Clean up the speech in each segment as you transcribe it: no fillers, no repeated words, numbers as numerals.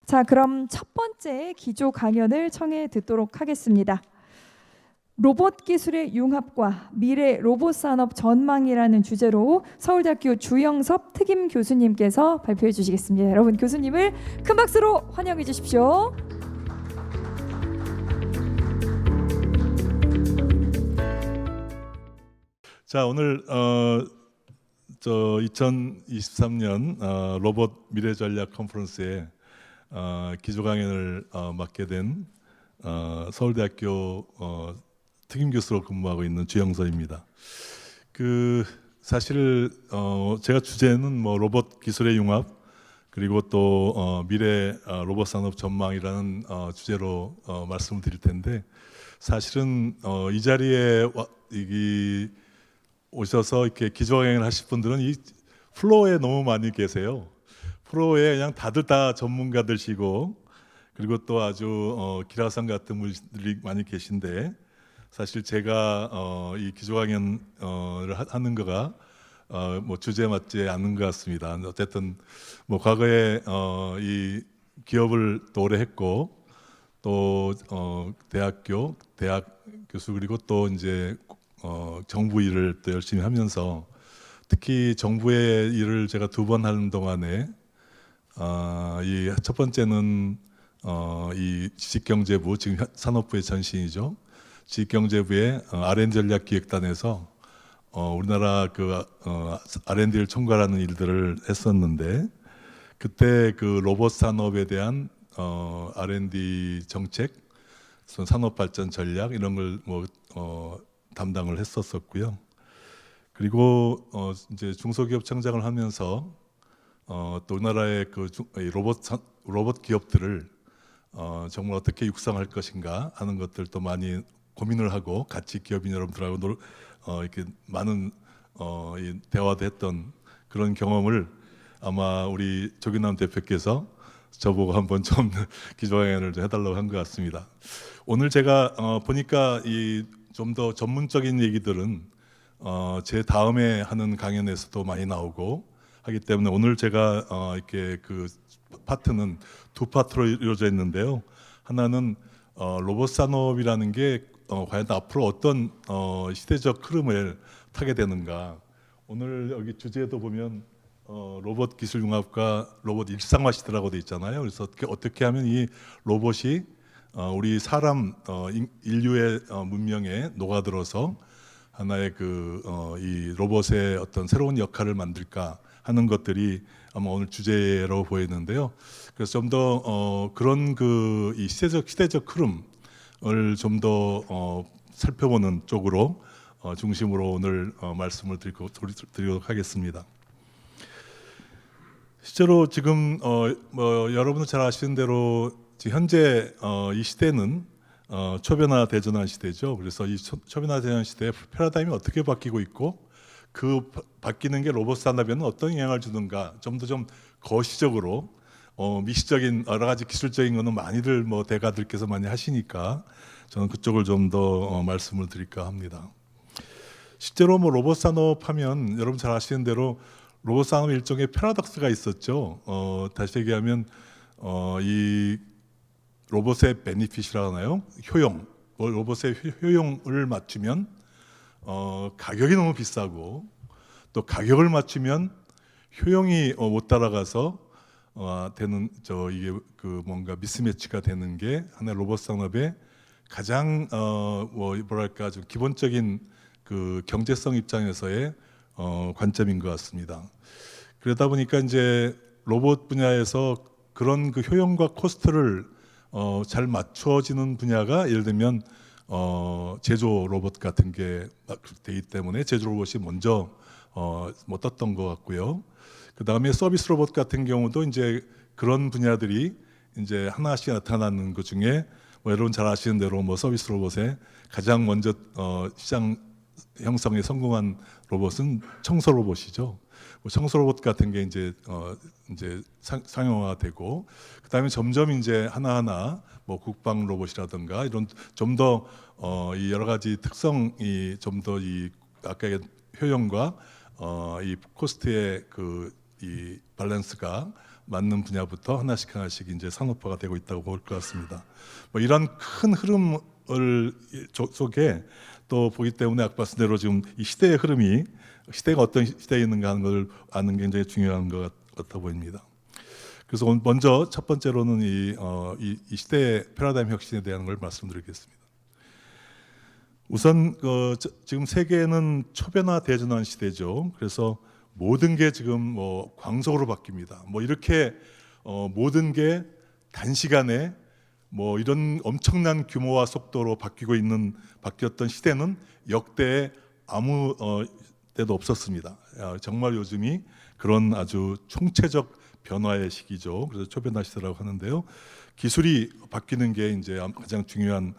자, 그럼 첫 번째 기조 강연을 청해 듣도록 하겠습니다. 로봇 기술의 융합과 미래 로봇 산업 전망이라는 주제로 서울대학교 주영섭 특임 교수님께서 발표해 주시겠습니다. 여러분, 교수님을 큰 박수로 환영해 주십시오. 자, 오늘 2023년 로봇 미래 전략 컨퍼런스에 기조 강연을 맡게 된 서울대학교 특임 교수로 근무하고 있는 주영서입니다. 사실 제가 주제는 뭐 로봇 기술의 융합 그리고 또 미래 로봇 산업 전망이라는 주제로 말씀을 드릴 텐데, 사실은 이 자리에 오셔서 이렇게 기조 강연을 하실 분들은 이 플로어에 너무 많이 계세요. 플로어에 그냥 다들 다 전문가들이시고, 그리고 또 아주 기라상 같은 분들이 많이 계신데, 사실 제가 이 기조 강연을 하는 거가 뭐 주제에 맞지 않는 것 같습니다. 어쨌든 뭐 과거에 이 기업을 또 오래 했고, 또 대학 교수, 그리고 또 이제 정부 일을 또 열심히 하면서, 특히 정부의 일을 제가 2번 하는 동안에 이 첫 번째는 이 지식경제부, 지금 산업부의 전신이죠. 지식경제부의 R&D 전략기획단에서 우리나라 R&D를 총괄하는 일들을 했었는데, 그때 그 로봇 산업에 대한 R&D 정책, 산업 발전 전략 이런 걸 담당을 했었고요. 그리고 이제 중소기업 창장을 하면서 또 우리나라의 로봇 기업들을 정말 어떻게 육성할 것인가 하는 것들도 많이 고민을 하고, 같이 기업인 여러분들하고 이렇게 많은 대화도 했던 그런 경험을 아마 우리 조기남 대표께서 저보고 한번 좀 기조강연을 해달라고 한 것 같습니다. 오늘 제가 보니까 좀 더 전문적인 얘기들은 제 다음에 하는 강연에서도 많이 나오고 하기 때문에, 오늘 제가 이렇게 그 파트는 2파트로 이루어져 있는데요. 하나는 로봇 산업이라는 게 과연 앞으로 어떤 시대적 흐름을 타게 되는가. 오늘 여기 주제도 보면 로봇 기술 융합과 로봇 일상화 시대라고 돼 있잖아요. 그래서 어떻게 하면 이 로봇이 우리 사람 인류의 문명에 녹아들어서 하나의 이 로봇의 어떤 새로운 역할을 만들까 하는 것들이 아마 오늘 주제라고 보이는데요. 그래서 좀 더 그런 이 시대적 흐름을 좀 더 살펴보는 쪽으로 중심으로 오늘 말씀을 드리도록 하겠습니다. 실제로 지금 여러분도 잘 아시는 대로 지금 현재 이 시대는 초변화 대전환 시대죠. 그래서 이 초변화 대전환 시대의 패러다임이 어떻게 바뀌고 있고, 그 바뀌는 게 로봇 산업에는 어떤 영향을 주는가, 좀 더 거시적으로 미시적인 여러 가지 기술적인 거는 많이들 대가들께서 많이 하시니까 저는 그쪽을 좀 더 말씀을 드릴까 합니다. 실제로 로봇 산업 하면 여러분 잘 아시는 대로 로봇 산업 일종의 패러독스가 있었죠. 다시 얘기하면 이 로봇의 베니핏이라고 하나요? 효용. 로봇의 효용을 맞추면 가격이 너무 비싸고, 또 가격을 맞추면 효용이 못 따라가서 되는 이게 뭔가 미스매치가 되는 게 하나의 로봇 산업의 가장 뭐랄까 좀 기본적인 경제성 입장에서의 관점인 것 같습니다. 그러다 보니까 이제 로봇 분야에서 그런 효용과 코스트를 잘 맞춰지는 분야가, 예를 들면 제조 로봇 같은 게 되기 때문에 제조 로봇이 먼저 떴던 것 같고요. 그 다음에 서비스 로봇 같은 경우도 이제 그런 분야들이 이제 하나씩 나타나는 것 중에 여러분 잘 아시는 대로 서비스 로봇에 가장 먼저 시장 형성에 성공한 로봇은 청소 로봇이죠. 청소 로봇 같은 게 이제 상용화되고, 그다음에 점점 이제 하나하나 국방 로봇이라든가 이런 좀 더 이 여러 가지 특성이 좀 더 이 아까 효용과 이 코스트의 이 밸런스가 맞는 분야부터 하나씩 이제 산업화가 되고 있다고 볼 것 같습니다. 뭐 이런 큰 흐름을 속에 또 보기 때문에 아까 말씀대로 지금 이 시대의 흐름이 시대가 어떤 시대에 있는가 하는 걸 아는 게 굉장히 중요한 것 같아 보입니다. 그래서 먼저 첫 번째로는 이 시대의 패러다임 혁신에 대한 걸 말씀드리겠습니다. 우선 지금 세계는 초변화 대전환 시대죠. 그래서 모든 게 지금 뭐 광속으로 바뀝니다. 뭐 이렇게 모든 게 단시간에 뭐 이런 엄청난 규모와 속도로 바뀌었던 시대는 역대 아무 때도 없었습니다. 정말 요즘이 그런 아주 총체적 변화의 시기죠. 그래서 초변화 시대라고 하는데요. 기술이 바뀌는 게 이제 가장 중요한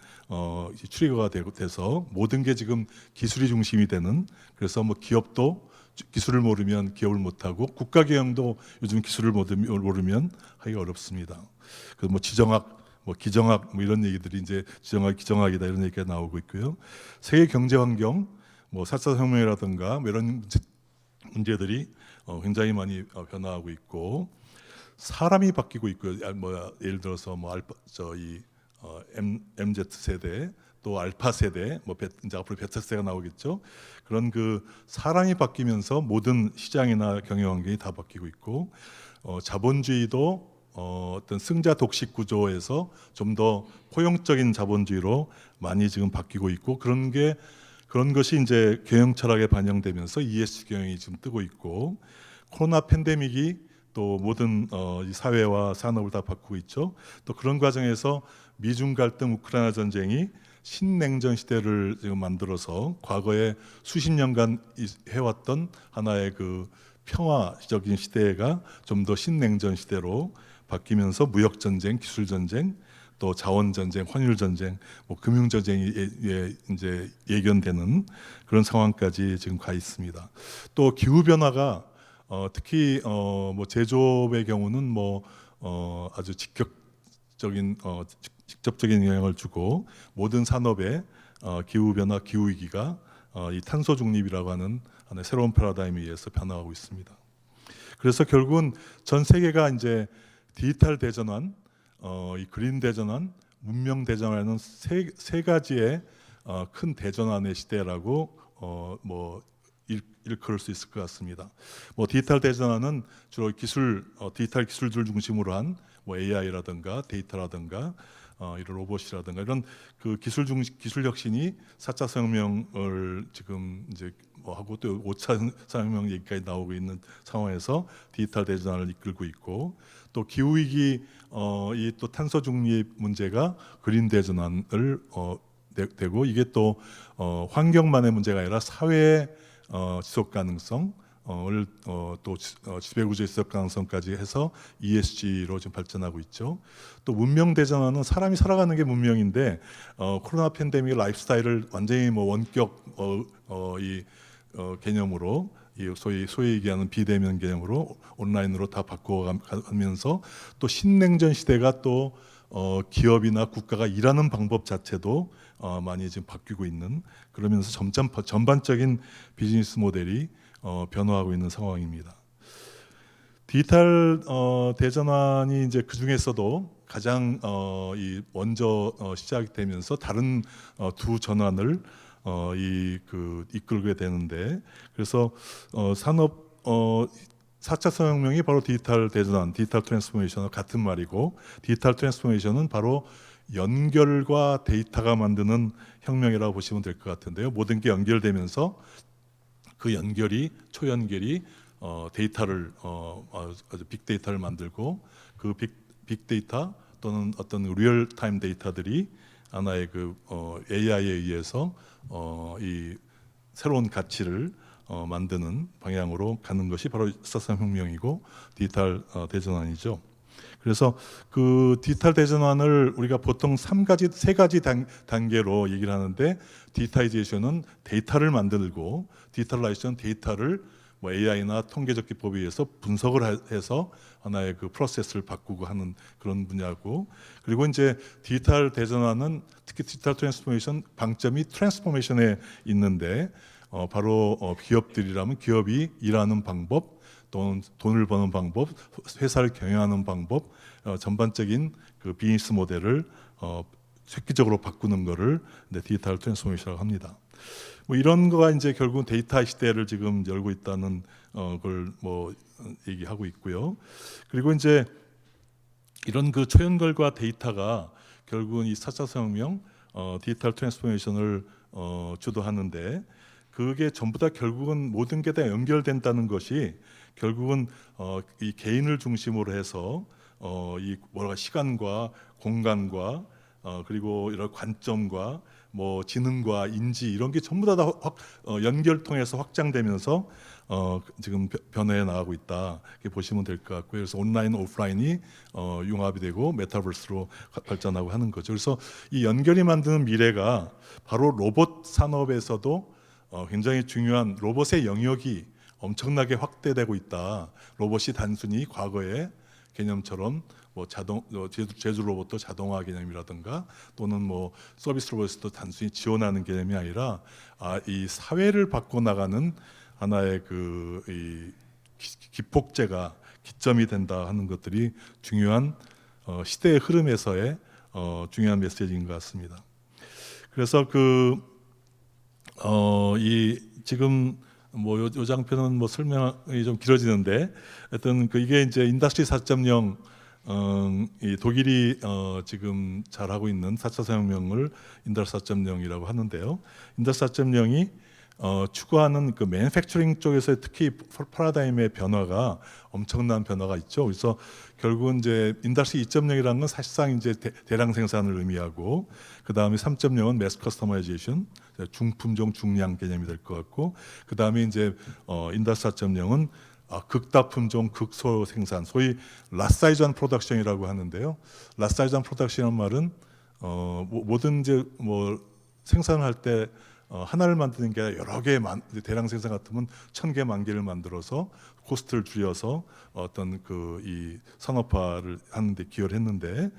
트리거가 돼서 모든 게 지금 기술이 중심이 되는, 그래서 뭐 기업도 기술을 모르면 기업을 못하고 국가 경영도 요즘 기술을 모르면 하기가 어렵습니다. 그래서 뭐 지정학, 뭐 기정학 뭐 이런 얘기들이 이제 기정학이다 이런 얘기가 나오고 있고요. 세계 경제 환경, 뭐 4차 혁명이라든가 뭐 이런 문제들이 굉장히 많이 변화하고 있고, 사람이 바뀌고 있고요. 예를 들어서 뭐 MZ 세대, 또 알파 세대, 뭐 이제 앞으로 베타 세대가 나오겠죠. 그런 그 사람이 바뀌면서 모든 시장이나 경영 환경이 다 바뀌고 있고, 자본주의도 어떤 승자 독식 구조에서 좀 더 포용적인 자본주의로 많이 지금 바뀌고 있고, 그런 것이 이제 경영 철학에 반영되면서 ESG 경영이 지금 뜨고 있고, 코로나 팬데믹이 또 모든 이 사회와 산업을 다 바꾸고 있죠. 또 그런 과정에서 미중 갈등, 우크라이나 전쟁이 신냉전 시대를 지금 만들어서 과거에 수십 년간 해왔던 하나의 그 평화적인 시대가 좀 더 신냉전 시대로 바뀌면서 무역 전쟁, 기술 전쟁, 또 자원 전쟁, 환율 전쟁, 뭐 금융 전쟁이 이제 예견되는 그런 상황까지 지금 가 있습니다. 또 기후 변화가 특히 뭐 제조업의 경우는 뭐 아주 직접적인 영향을 주고, 모든 산업에 기후 변화, 기후 위기가 이 탄소 중립이라고 하는 하나의 새로운 패러다임에 의해서 변화하고 있습니다. 그래서 결국은 전 세계가 이제 디지털 대전환, 이 그린 대전환, 문명 대전환은 세 가지의 큰 대전환의 시대라고 뭐 일컬을 수 있을 것 같습니다. 뭐 디지털 대전환은 주로 디지털 기술들 중심으로 한 뭐 AI라든가 데이터라든가 이런 로봇이라든가 이런 그 기술 혁신이 4차 산업혁명을 지금 이제 뭐 하고 또 5차 산업혁명 얘기까지 나오고 있는 상황에서 디지털 대전환을 이끌고 있고, 또 기후 위기 이 또 탄소 중립 문제가 그린 대전환을 되고, 이게 또 환경만의 문제가 아니라 사회의 지속 가능성을 또 지배구조의 지속 가능성까지 해서 ESG로 지금 발전하고 있죠. 또 문명 대전환은 사람이 살아가는 게 문명인데, 코로나 팬데믹 라이프스타일을 완전히 뭐 원격 개념으로, 소위 얘기하는 비대면 개념으로 온라인으로 다 바꿔가면서, 또 신냉전 시대가 또 기업이나 국가가 일하는 방법 자체도 많이 지금 바뀌고 있는, 그러면서 점점 전반적인 비즈니스 모델이 변화하고 있는 상황입니다. 디지털 대전환이 이제 그 중에서도 가장 먼저 시작이 되면서 다른 두 전환을 이끌게 되는데, 그래서 산업 4차 산업혁명이 바로 디지털 대전환, 디지털 트랜스포메이션과 같은 말이고, 디지털 트랜스포메이션은 바로 연결과 데이터가 만드는 혁명이라고 보시면 될 것 같은데요. 모든 게 연결되면서 그 초연결이 데이터를 아주 빅데이터를 만들고, 그 빅데이터 또는 어떤 리얼타임 데이터들이 하나의 그 AI에 의해서 이 새로운 가치를 만드는 방향으로 가는 것이 바로 4차 산업혁명이고 디지털 대전환이죠. 그래서 그 디지털 대전환을 우리가 보통 세 가지 단계로 얘기를 하는데, 디지타이제이션은 데이터를 만들고, 디지털라이제이션 데이터를 뭐 AI나 통계적 기법에 의해서 분석을 해서 하나의 그 프로세스를 바꾸고 하는 그런 분야고, 그리고 이제 디지털 대전환은 특히 디지털 트랜스포메이션 방점이 트랜스포메이션에 있는데, 바로 기업들이라면 기업이 일하는 방법, 돈을 버는 방법, 회사를 경영하는 방법, 전반적인 그 비즈니스 모델을 획기적으로 바꾸는 거를 디지털 트랜스포메이션이라고 합니다. 뭐 이런 거가 이제 결국은 데이터 시대를 지금 열고 있다는 걸 뭐 얘기하고 있고요. 그리고 이제 이런 그 초연결과 데이터가 결국은 이 4차 산업혁명 디지털 트랜스포메이션을 주도하는데, 그게 전부 다 결국은 모든 게 다 연결된다는 것이 결국은 이 개인을 중심으로 해서 이 뭐랄까 시간과 공간과 그리고 이런 관점과 뭐 지능과 인지 이런 게 전부 다 연결 통해서 확장되면서 지금 변화해 나가고 있다, 이렇게 보시면 될 것 같고요. 그래서 온라인, 오프라인이 융합이 되고 메타버스로 발전하고 하는 거죠. 그래서 이 연결이 만드는 미래가 바로 로봇 산업에서도 굉장히 중요한 로봇의 영역이 엄청나게 확대되고 있다. 로봇이 단순히 과거의 개념처럼 뭐 제조 로봇도 자동화 개념이라든가 또는 뭐 서비스 로봇도 단순히 지원하는 개념이 아니라 이 사회를 바꿔 나가는 하나의 이 기폭제가 기점이 된다 하는 것들이 중요한 시대의 흐름에서의 중요한 메시지인 것 같습니다. 그래서 이 지금 뭐 요 장편은 뭐 설명이 좀 길어지는데, 하여튼 이게 이제 인더스트리 4.0 이 독일이 지금 잘 하고 있는 4차 산업혁명을 인더스트리 4.0이라고 하는데요. 인더스트리 4.0이 추구하는 그 매니팩처링 쪽에서 특히 파라다임의 변화가 엄청난 변화가 있죠. 그래서 결국은 이제 인더스트리 2.0이라는 건 사실상 이제 대량 생산을 의미하고, 그 다음에 3.0은 매스 커스터마이제이션, 중품종 중량 개념이 될 것 같고, 그 다음에 이제 인더스트리 4.0은 극다품종 극소 생산, 소위 라사이즈한 프로덕션이라고 하는데요. 라사이즈한 프로덕션이라는 말은 모든 이제 뭐 생산을 할 때 하나를 만드는 게 아니라 여러 개 대량 생산 같으면 1000개, 10,000개를 만들어서 코스트를 줄여서 어떤 이 산업화를 하는데 기여를 했는데,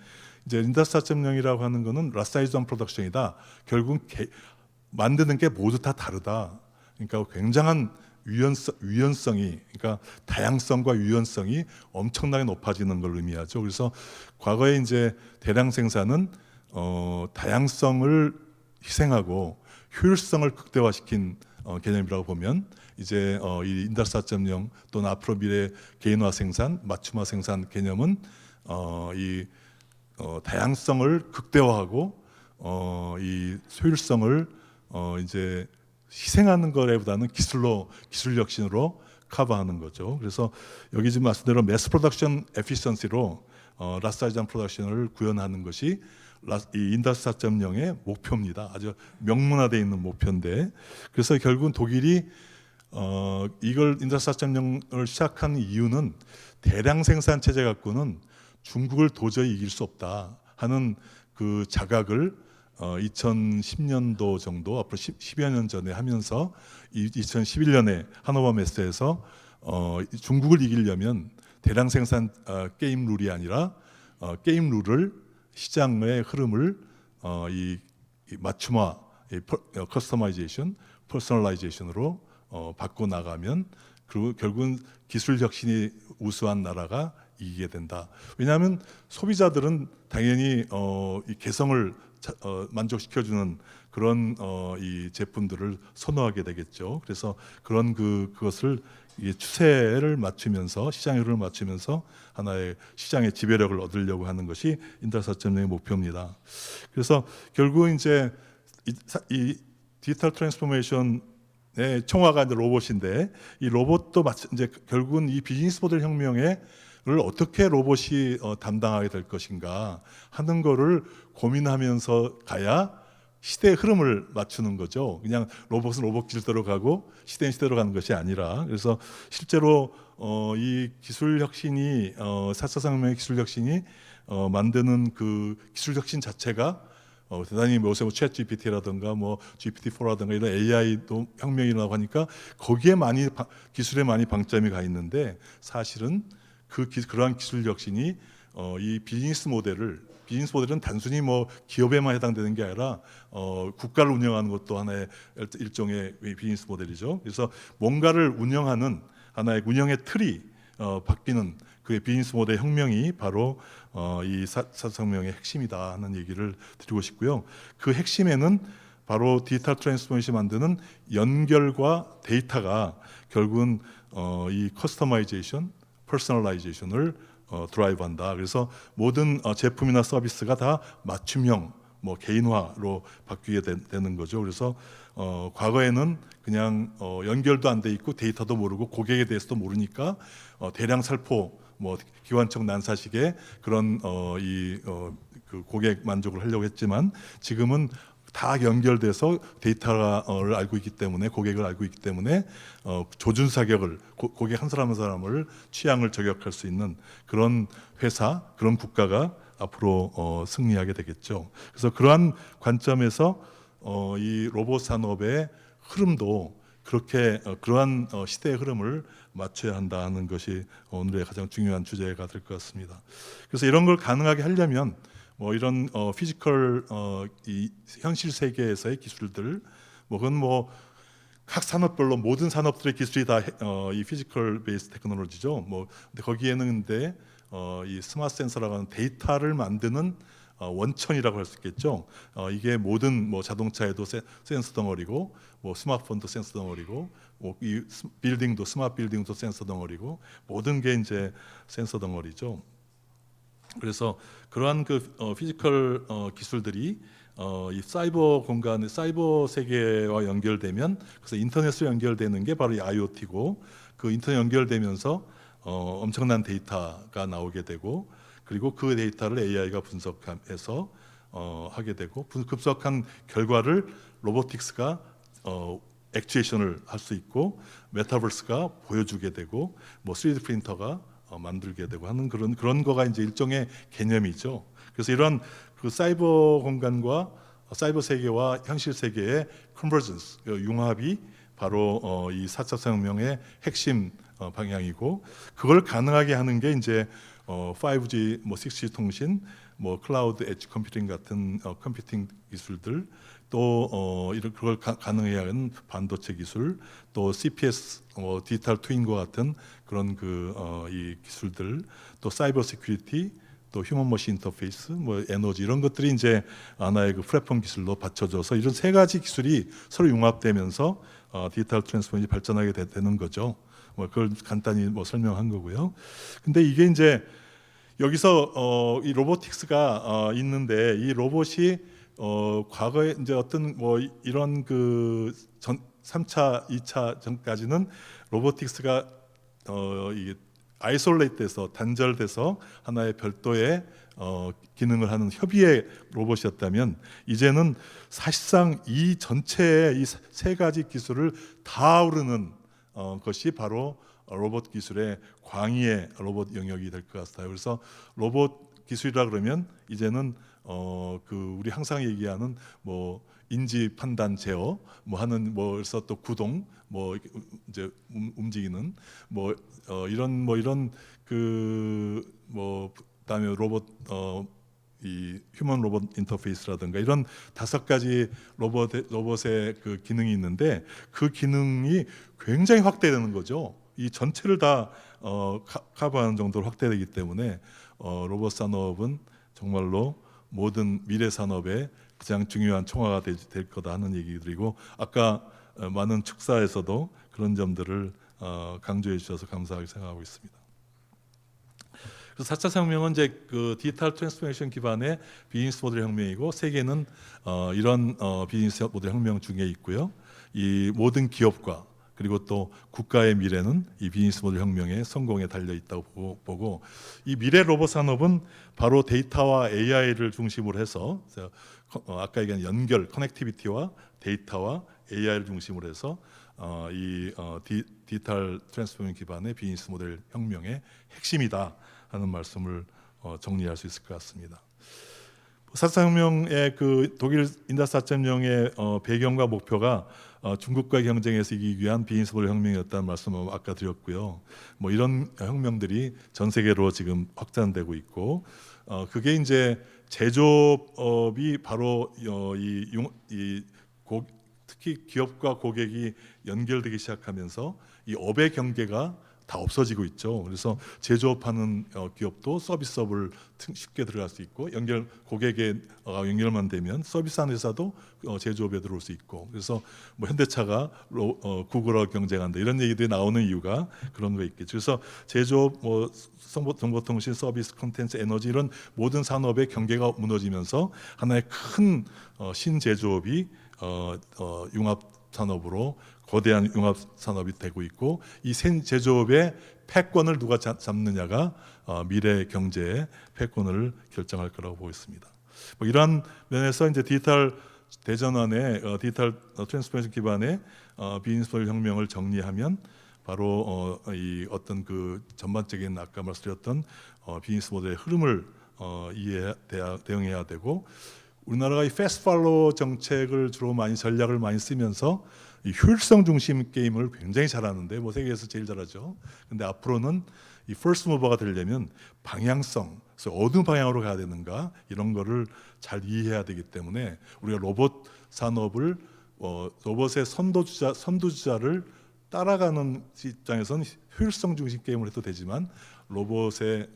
이제 인더스트리 4.0이라고 하는 거는 라사이즈한 프로덕션이다. 결국은 만드는 게 모두 다 다르다. 그러니까 굉장한 유연성이, 그러니까 다양성과 유연성이 엄청나게 높아지는 걸 의미하죠. 그래서 과거에 이제 대량 생산은 다양성을 희생하고 효율성을 극대화시킨 개념이라고 보면, 이제 이 인더스트리 4.0 또는 앞으로 미래 개인화 생산, 맞춤화 생산 개념은 이 다양성을 극대화하고 이 효율성을 이제 희생하는 거보다는 기술 혁신으로 커버하는 거죠. 그래서 여기 지금 말씀대로 매스 프로덕션 에피션시로 라사이즈한 프로덕션을 구현하는 것이 이 인더스트리 4.0의 목표입니다. 아주 명문화되어 있는 목표인데, 그래서 결국은 독일이 이걸 인더스트리 4.0을 시작한 이유는 대량 생산 체제 갖고는 중국을 도저히 이길 수 없다 하는 그 자각을 2010년도 정도, 앞으로 10여 년 전에 하면서 2011년에 하노버 메스에서 중국을 이기려면 대량 생산 게임 룰이 아니라 게임 룰을, 시장의 흐름을 이 맞춤화, 커스터마이제이션, 퍼스널라이제이션으로 바꿔 나가면, 그리고 결국은 기술 혁신이 우수한 나라가 이기게 된다. 왜냐하면 소비자들은 당연히 이 개성을 만족시켜주는 그런 이 제품들을 선호하게 되겠죠. 그래서 그런 그것을 추세를 맞추면서, 시장의 흐름을 맞추면서 하나의 시장의 지배력을 얻으려고 하는 것이 인더스트리 4.0의 목표입니다. 그래서 결국은 이제 이 디지털 트랜스포메이션의 총화가 이제 로봇인데, 이 로봇도 이제 결국은 이 비즈니스 모델 혁명을 어떻게 로봇이 담당하게 될 것인가 하는 거를 고민하면서 가야 시대의 흐름을 맞추는 거죠. 그냥 로봇은 로봇 길대로 가고 시대는 시대로 가는 것이 아니라, 그래서 실제로 이 기술 혁신이 4차 산업혁명의 기술 혁신이 만드는 그 기술 혁신 자체가 대단히 요새 뭐 챗 GPT라든가 뭐 GPT-4라든가 이런 AI도 혁명이 일어나고 하니까 거기에 기술에 많이 방점이 가 있는데, 사실은 그러한 기술 혁신이 이 비즈니스 모델은 단순히 뭐 기업에만 해당되는 게 아니라 국가를 운영하는 것도 하나의 일종의 비즈니스 모델이죠. 그래서 뭔가를 운영하는 하나의 운영의 틀이 바뀌는 그의 비즈니스 모델 혁명이 바로 이 사사혁명의 핵심이다 하는 얘기를 드리고 싶고요. 그 핵심에는 바로 디지털 트랜스포메이션이 만드는 연결과 데이터가 결국은 이 커스터마이제이션, 퍼스널라이제이션을 드라이브한다. 그래서 모든 제품이나 서비스가 다 맞춤형, 뭐 개인화로 바뀌게 되는 거죠. 그래서 과거에는 그냥 연결도 안 돼 있고 데이터도 모르고 고객에 대해서도 모르니까 대량 살포, 뭐 기관총 난사식의 그런 그 고객 만족을 하려고 했지만 지금은 다 연결돼서 데이터를 알고 있기 때문에 고객을 알고 있기 때문에 조준 사격을 고객 한 사람 한 사람을 취향을 저격할 수 있는 그런 회사, 그런 국가가 앞으로 승리하게 되겠죠. 그래서 그러한 관점에서 이 로봇 산업의 흐름도 그렇게 그러한 시대의 흐름을 맞춰야 한다는 것이 오늘의 가장 중요한 주제가 될 것 같습니다. 그래서 이런 걸 가능하게 하려면 뭐 이런 피지컬 이 현실 세계에서의 기술들, 뭐 그건 뭐 각 산업별로 모든 산업들의 기술이 다 이 피지컬 베이스 테크놀로지죠. 뭐 근데 거기에는 근데 이 스마트 센서라고 하는 데이터를 만드는 원천이라고 할 수 있겠죠. 이게 모든 뭐 자동차에도 센서 덩어리고, 뭐 스마트폰도 센서 덩어리고, 뭐 이 빌딩도 스마트 빌딩도 센서 덩어리고, 모든 게 이제 센서 덩어리죠. 그래서 그러한 그 피지컬 기술들이 이 사이버 공간, 사이버 세계와 연결되면, 그래서 인터넷으로 연결되는 게 바로 이 IoT고, 그 인터넷 연결되면서 엄청난 데이터가 나오게 되고, 그리고 그 데이터를 AI가 분석해서 하게 되고, 급속한 결과를 로보틱스가 액추에이션을 할 수 있고, 메타버스가 보여주게 되고, 뭐 3D 프린터가 만들게 되고 하는 그런 거가 이제 일종의 개념이죠. 그래서 이런 그 사이버 공간과 사이버 세계와 현실 세계의 컨버전스, 융합이 바로 이 4차 산업혁명의 핵심 방향이고, 그걸 가능하게 하는 게 이제 5G, 뭐 6G 통신, 뭐 클라우드 엣지 컴퓨팅 같은 컴퓨팅 기술들, 또 이런 그걸 가능해야 하는 반도체 기술, 또 CPS, 디지털 트윈과 같은 그런 이 기술들, 또 사이버 시큐리티, 또 휴먼 머신 인터페이스, 뭐 에너지 이런 것들이 이제 하나의 그 플랫폼 기술로 받쳐져서 이런 세 가지 기술이 서로 융합되면서 디지털 트랜스포메이션이 발전하게 되는 거죠. 뭐 그걸 간단히 뭐 설명한 거고요. 근데 이게 이제 여기서 이 로보틱스가 있는데, 이 로봇이 과거에 이제 어떤 뭐 이런 그 3차, 2차 전까지는 로보틱스가 이게 아이솔레이트돼서 단절돼서 하나의 별도의 기능을 하는 협의의 로봇이었다면, 이제는 사실상 이 전체의 이 세 가지 기술을 다 아우르는 것이 바로 로봇 기술의 광의의 로봇 영역이 될 것 같아요. 그래서 로봇 기술이라 그러면 이제는 그 우리 항상 얘기하는 뭐 인지 판단 제어 뭐 하는, 뭐 그래서 또 구동, 뭐 이제 움직이는 뭐 이런 그 뭐 그다음에 로봇 이 휴먼 로봇 인터페이스라든가 이런 5가지 로봇의 그 기능이 있는데, 그 기능이 굉장히 확대되는 거죠. 이 전체를 다 커버하는 정도로 확대되기 때문에 로봇 산업은 정말로 모든 미래 산업의 가장 중요한 총화가 될 거다 하는 얘기들이고, 아까 많은 축사에서도 그런 점들을 강조해 주셔서 감사하게 생각하고 있습니다. 그래서 4차 혁명은 이제 그 디지털 트랜스포메이션 기반의 비즈니스 모델 혁명이고, 세계는 이런 비즈니스 모델 혁명 중에 있고요. 이 모든 기업과 그리고 또 국가의 미래는 이 비즈니스 모델 혁명의 성공에 달려 있다고 보고, 이 미래 로봇 산업은 바로 데이터와 AI를 중심으로 해서 아까 얘기한 연결, 커넥티비티와 데이터와 AI를 중심으로 해서 이 디지털 트랜스포메이션 기반의 비즈니스 모델 혁명의 핵심이다 하는 말씀을 정리할 수 있을 것 같습니다. 4차 혁명의 그 독일 인더스트 4.0의 배경과 목표가 중국과의 경쟁에서 이기기 위한 비즈니스 모델 혁명이었다는 말씀을 아까 드렸고요. 뭐 이런 혁명들이 전 세계로 지금 확산되고 있고, 그게 이제 제조업이 바로 특히 기업과 고객이 연결되기 시작하면서 이 업의 경계가 다 없어지고 있죠. 그래서 제조업하는 기업도 서비스업을 쉽게 들어갈 수 있고 고객에 연결만 되면 서비스하는 회사도 제조업에 들어올 수 있고 그래서 뭐 현대차가 구글과 경쟁한다 이런 얘기들이 나오는 이유가 그런 거 있겠죠. 그래서 제조업, 뭐 정보통신, 서비스, 콘텐츠, 에너지 이런 모든 산업의 경계가 무너지면서 하나의 큰 신제조업이 융합 산업으로 거대한 융합 산업이 되고 있고 이 신제조업의 패권을 누가 잡느냐가 미래 경제의 패권을 결정할 거라고 보고 있습니다. 뭐 이러한 면에서 이제 디지털 대전환의 디지털 트랜스포메이션 기반의 비즈니스 모델 혁명을 정리하면 바로 이 어떤 그 전반적인 아까 말씀드렸던 비즈니스 모델의 흐름을 대응해야 되고 우리나라가 이 패스트 팔로우 정책을 주로 많이 전략을 많이 쓰면서 이 효율성 중심 게임을 굉장히 잘하는데 뭐 세계에서 제일 잘하죠. 근데 앞으로는 이 퍼스트 무버가 되려면 방향성, 그래서 어느 방향으로 가야 되는가 이런 거를 잘 이해해야 되기 때문에 우리가 로봇 산업을 로봇의 선두주자를 따라가는 입장에서는 효율성 중심 게임을 해도 되지만 로봇의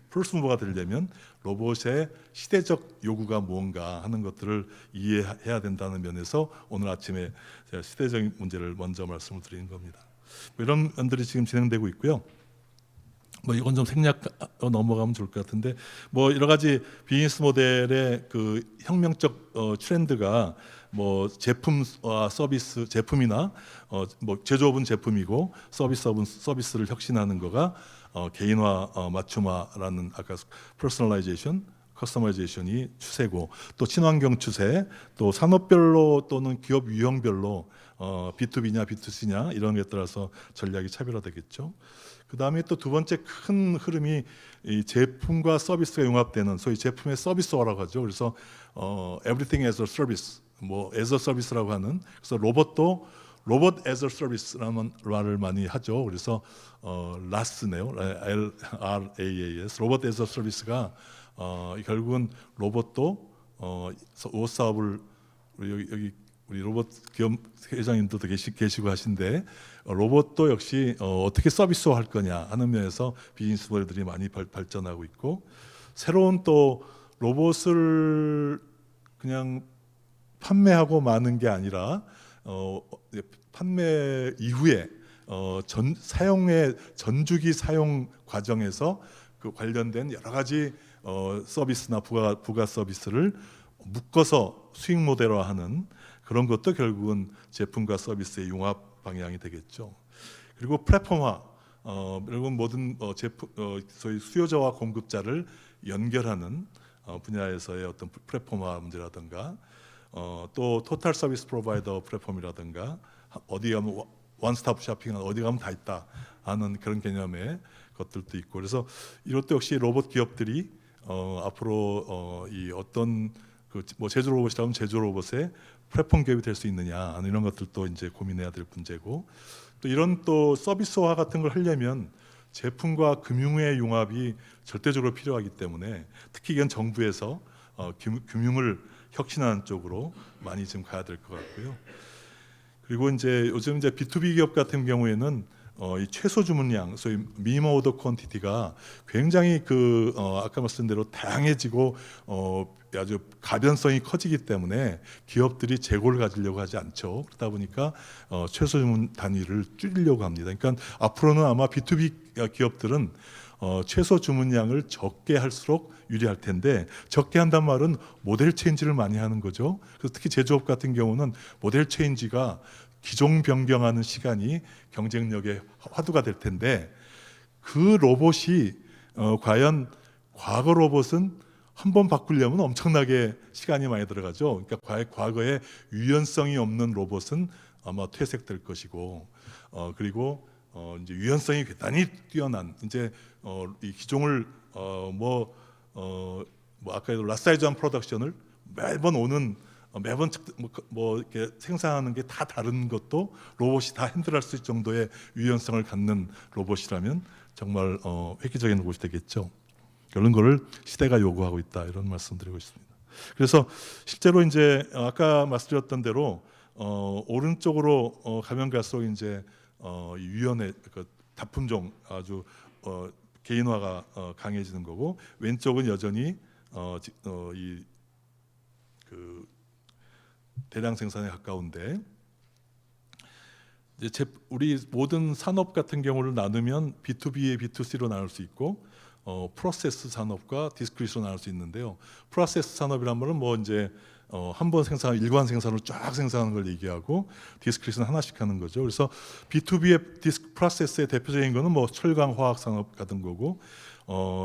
퍼스트 무버가 되려면 로봇의 시대적 요구가 뭔가 하는 것들을 이해해야 된다는 면에서 오늘 아침에 제가 시대적인 문제를 먼저 말씀을 드리는 겁니다. 뭐 이런 면들이 지금 진행되고 있고요. 뭐 이건 좀 생략 넘어가면 좋을 것 같은데 뭐 여러 가지 비즈니스 모델의 그 혁명적 트렌드가 뭐 제품과 서비스 제품이나 뭐 제조업은 제품이고 서비스업은 서비스를 혁신하는 거가 개인화, 맞춤화라는 아까 퍼스널라이제이션, 커스터마이제이션이 추세고 또 친환경 추세, 또 산업별로 또는 기업 유형별로 B2B냐 B2C냐 이런 것에 따라서 전략이 차별화되겠죠. 그 다음에 또 두 번째 큰 흐름이 이 제품과 서비스가 융합되는 소위 제품의 서비스화라고 하죠. 그래서 everything as a service, 뭐 as a service라고 하는 그래서 로봇도 로봇 as a service라는 말을 많이 하죠. 그래서 RAS네요. RAAS 로봇 as a service가 결국은 로봇도 옷 사업을 우리 로봇 기업 회장님들도 계시고 하신데 로봇도 역시 어떻게 서비스화할 거냐 하는 면에서 비즈니스 모델들이 많이 발전하고 있고 새로운 또 로봇을 그냥 판매하고 마는 게 아니라 판매 이후에 사용의 전주기 사용 과정에서 그 관련된 여러 가지 서비스나 부가 서비스를 묶어서 수익 모델화하는 그런 것도 결국은 제품과 서비스의 융합 방향이 되겠죠. 그리고 플랫폼화, 결국은 모든 제품, 소위 수요자와 공급자를 연결하는 분야에서의 어떤 플랫폼화 문제라든가, 또 토탈 서비스 프로바이더 플랫폼이라든가, 어디 가면 원스톱 쇼핑은 어디 가면 다 있다 하는 그런 개념의 것들도 있고, 그래서 이것도 역시 로봇 기업들이 앞으로 이 어떤 뭐 제조 로봇이라면 제조 로봇의 플랫폼 기업이 될 수 있느냐 이런 것들도 이제 고민해야 될 문제고 또 이런 또 서비스화 같은 걸 하려면 제품과 금융의 융합이 절대적으로 필요하기 때문에 특히 이건 정부에서 금융을 혁신하는 쪽으로 많이 지금 가야 될 것 같고요. 그리고 이제 요즘 이제 B2B 기업 같은 경우에는 이 최소 주문량, 소위 미니멈 오더 퀀티티가 굉장히 아까 말씀드린 대로 다양해지고 아주 가변성이 커지기 때문에 기업들이 재고를 가지려고 하지 않죠. 그러다 보니까 최소 주문 단위를 줄이려고 합니다. 그러니까 앞으로는 아마 B2B 기업들은 최소 주문량을 적게 할수록 유리할 텐데 적게 한단 말은 모델 체인지를 많이 하는 거죠. 그래서 특히 제조업 같은 경우는 모델 체인지가 기종 변경하는 시간이 경쟁력의 화두가 될 텐데 그 로봇이 과연 과거 로봇은 한 번 바꾸려면 엄청나게 시간이 많이 들어가죠. 그러니까 과거에 유연성이 없는 로봇은 아마 퇴색될 것이고 그리고 이제 유연성이 대단히 뛰어난 이제 이 기종을 아까 라사이즈한 프로덕션을 매번 이렇게 생산하는 게 다 다른 것도 로봇이 다 핸들할 수 있을 정도의 유연성을 갖는 로봇이라면 정말 획기적인 로봇이 되겠죠. 이런 거를 시대가 요구하고 있다 이런 말씀드리고 있습니다. 그래서 실제로 이제 아까 말씀드렸던 대로 오른쪽으로 가면 갈수록 이제 유연해 다품종 아주 개인화가 강해지는 거고, 왼쪽은 여전히 그 대량 생산에 가까운데, 이제 우리 모든 산업 같은 경우를 나누면 B2B에 B2C로 나눌 수 있고, 프로세스 산업과 디스크리트로 나눌 수 있는데요. 프로세스 산업이란 말은 뭐 이제 한 번 생산, 일관 생산으로 쫙 생산하는 걸 얘기하고, 디스크리트는 하나씩 하는 거죠. 그래서 B2B의 프로세스의 대표적인 거는 뭐 철강 화학 산업 같은 거고,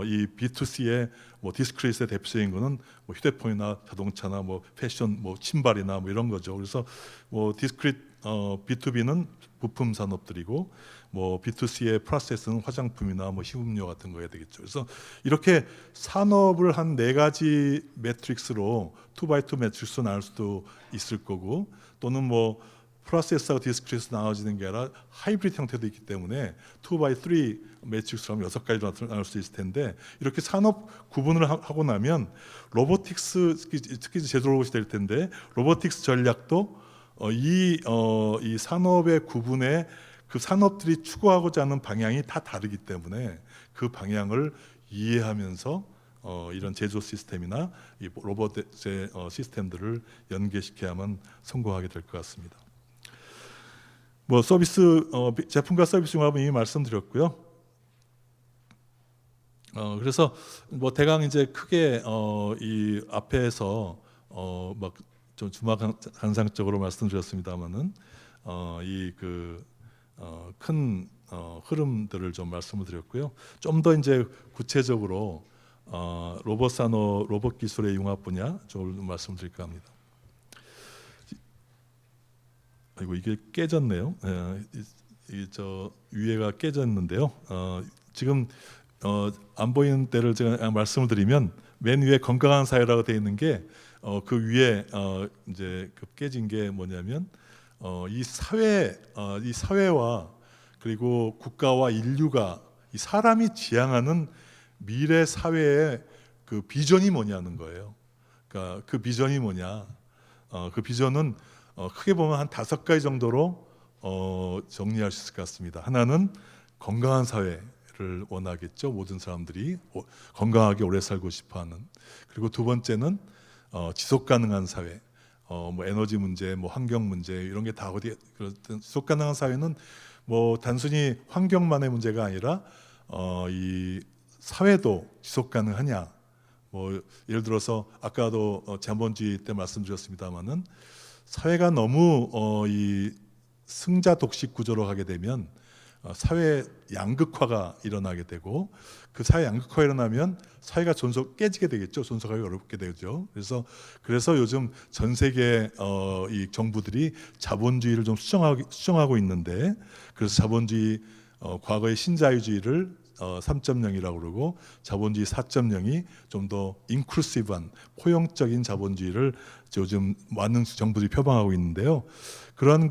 이 B2C의 뭐 디스크리트의 대표적인 거는 뭐 휴대폰이나 자동차나 뭐 패션, 뭐 신발이나 뭐 이런 거죠. 그래서 뭐 B2B는 부품 산업들이고, 뭐 B2C의 프로세스는 화장품이나 뭐 식음료 같은 거 해야 되겠죠. 그래서 이렇게 산업을 한 4가지 매트릭스로 2x2 매트릭스로 나눌 수도 있을 거고, 또는 뭐 프로세스하고 디스크리트로 나눠지는 게 아니라 하이브리드 형태도 있기 때문에 2x3 매트릭스로 하면 6가지로 나눌 수 있을 텐데, 이렇게 산업 구분을 하고 나면 로보틱스, 특히 제조 로봇이 될 텐데, 로보틱스 전략도 이 산업의 구분에 그 산업들이 추구하고자 하는 방향이 다 다르기 때문에 그 방향을 이해하면서 이런 제조 시스템이나 이 로봇의 시스템들을 연계시켜야만 성공하게 될 것 같습니다. 뭐 서비스, 제품과 서비스 융합은 이미 말씀드렸고요. 그래서 뭐 대강 이제 크게 이 앞에서 막 좀 주마간상적으로 말씀드렸습니다만은 이 큰 흐름들을 좀 말씀을 드렸고요. 좀 더 이제 구체적으로 로봇 산업, 로봇 기술의 융합 분야 좀 말씀드릴까 합니다. 아이고, 이게 깨졌네요. 저 위에가 깨졌는데요. 지금 안 보이는 데를 제가 말씀을 드리면, 맨 위에 건강한 사회라고 되어 있는 게 그 위에 이제 깨진 게 뭐냐면, 이 사회와 그리고 국가와 인류가, 이 사람이 지향하는 미래 사회의 그 비전이 뭐냐는 거예요. 그러니까 그 비전이 뭐냐? 그 비전은 크게 보면 한 5가지 정도로 정리할 수 있을 것 같습니다. 하나는 건강한 사회를 원하겠죠. 모든 사람들이 건강하게 오래 살고 싶어하는. 그리고 두 번째는 지속 가능한 사회. 뭐 에너지 문제, 뭐 환경 문제 이런 게 다 어디 지속 가능한 사회는 뭐 단순히 환경만의 문제가 아니라 이 사회도 지속 가능하냐. 뭐 예를 들어서 아까도 자본주의 때 말씀드렸습니다만은, 사회가 너무 이 승자 독식 구조로 가게 되면 사회 양극화가 일어나게 되고, 그 사회 양극화가 일어나면 사회가 깨지게 되겠죠. 존속하기 어렵게 되죠. 그래서 요즘 전 세계 이 정부들이 자본주의를 좀 수정하고 있는데, 그래서 자본주의 과거의 신자유주의를 3.0이라고 그러고, 자본주의 4.0이 좀 더 인클루시브한 포용적인 자본주의를 요즘 많은 정부들이 표방하고 있는데요. 그런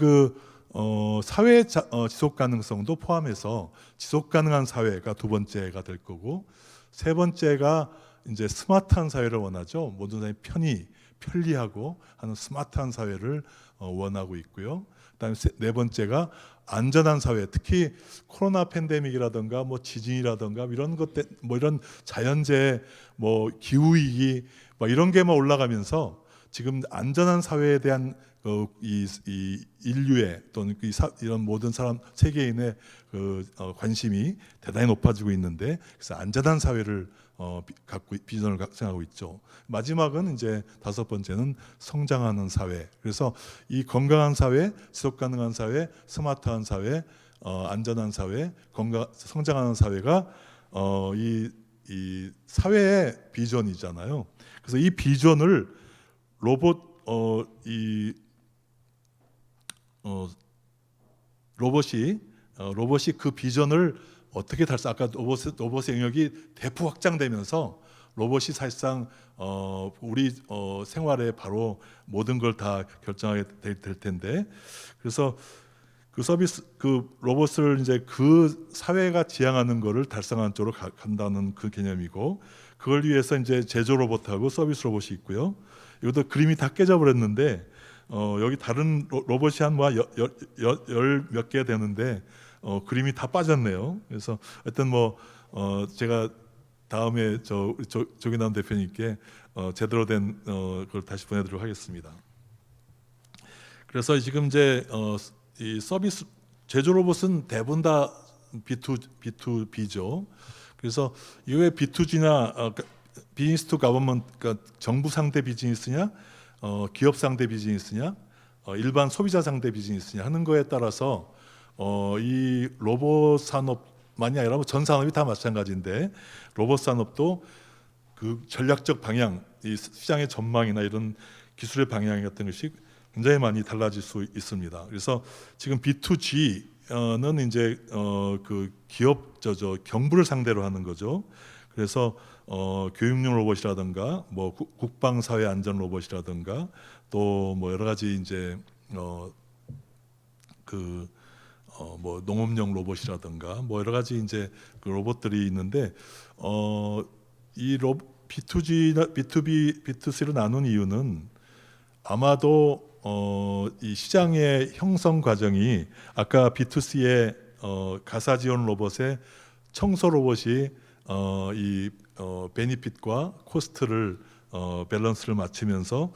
사회 지속 가능성도 포함해서 지속 가능한 사회가 두 번째가 될 거고, 세 번째가 이제 스마트한 사회를 원하죠. 모든 사람이 편리하고 하는 스마트한 사회를 원하고 있고요. 그다음에 네 번째가 안전한 사회, 특히 코로나 팬데믹이라든가 뭐 지진이라든가 이런 뭐 이런 자연재해, 뭐 기후 위기, 뭐 이런 게만 올라가면서 지금 안전한 사회에 대한 이 인류의 또는 이런 모든 세계인의 관심이 대단히 높아지고 있는데, 그래서 안전한 사회를 갖고 비전을 생각하고 있죠. 마지막은 이제 5번째는 성장하는 사회. 그래서 이 건강한 사회, 지속 가능한 사회, 스마트한 사회, 안전한 사회, 성장하는 사회가 이 사회의 비전이잖아요. 그래서 이 비전을 로봇이 그 비전을 어떻게 아까 로봇의 영역이 대폭 확장되면서 로봇이 사실상 우리 생활에 바로 모든 걸 다 결정하게 될 텐데, 그래서 그 로봇을 이제 그 사회가 지향하는 거를 달성하는 쪽으로 간다는 그 개념이고, 그걸 위해서 이제 제조 로봇하고 서비스 로봇이 있고요. 이것도 그림이 다 깨져버렸는데, 여기 다른 로봇이 한 열 몇 개 되는데, 그림이 다 빠졌네요. 그래서 하여튼 뭐 제가 다음에 조기남 대표님께 제대로 된 그걸 다시 보내드리도록 하겠습니다. 그래서 지금 이제 이 서비스 제조 로봇은 대부분 다 B2B죠. 그래서 이외에 B2G나 비즈니스 투 가버먼트, 그러니까 정부 상대 비즈니스냐, 기업 상대 비즈니스냐, 일반 소비자 상대 비즈니스냐 하는 거에 따라서 이 로봇 산업만이 아니라 전 산업이 다 마찬가지인데 로봇 산업도 그 전략적 방향, 이 시장의 전망이나 이런 기술의 방향 같은 것이 굉장히 많이 달라질 수 있습니다. 그래서 지금 B2G는 이제 그 기업 경부를 상대로 하는 거죠. 그래서 교육용 로봇이라든가 뭐 국방 사회 안전 로봇이라든가 또 뭐 여러 가지 이제 뭐 농업용 로봇이라든가 뭐 여러 가지 이제 그 로봇들이 있는데 이 B2G나 B2B, B2C로 나눈 이유는 아마도 이 시장의 형성 과정이 아까 B2C의 가사 지원 로봇의 청소 로봇이 이 베니핏과 코스트를 밸런스를 맞추면서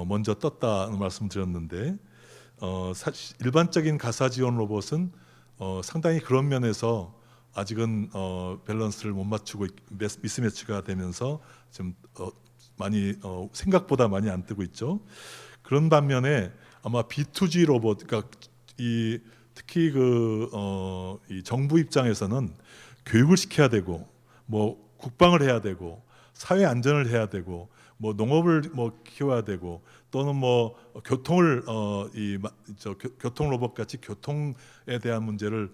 먼저 떴다는 말씀드렸는데 일반적인 가사 지원 로봇은 상당히 그런 면에서 아직은 밸런스를 못 맞추고 미스매치가 되면서 좀 많이 생각보다 많이 안 뜨고 있죠. 그런 반면에 아마 B2G 로봇, 그러니까 특히 이 정부 입장에서는 교육을 시켜야 되고, 뭐 국방을 해야 되고, 사회 안전을 해야 되고, 뭐 농업을 뭐 키워야 되고, 또는 뭐 교통을 교통 로봇 같이 교통에 대한 문제를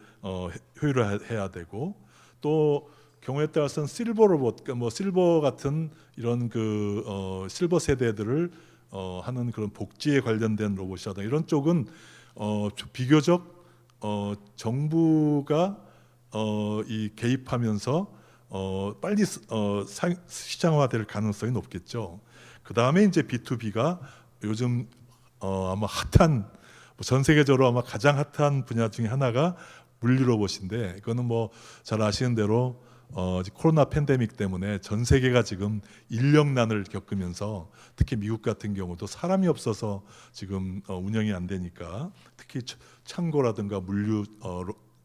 효율화해야 되고, 또 경우에 따라서는 실버 로봇, 그러니까 뭐 실버 같은 이런 실버 세대들을 하는 그런 복지에 관련된 로봇이라든가 이런 쪽은 비교적 정부가 이 개입하면서 빨리 시장화될 가능성이 높겠죠. 그 다음에 이제 B2B가 요즘 아마 핫한 전 세계적으로 아마 가장 핫한 분야 중에 하나가 물류 로봇인데 이거는 뭐 잘 아시는 대로 코로나 팬데믹 때문에 전 세계가 지금 인력난을 겪으면서 특히 미국 같은 경우도 사람이 없어서 지금 운영이 안 되니까 특히 창고라든가 물류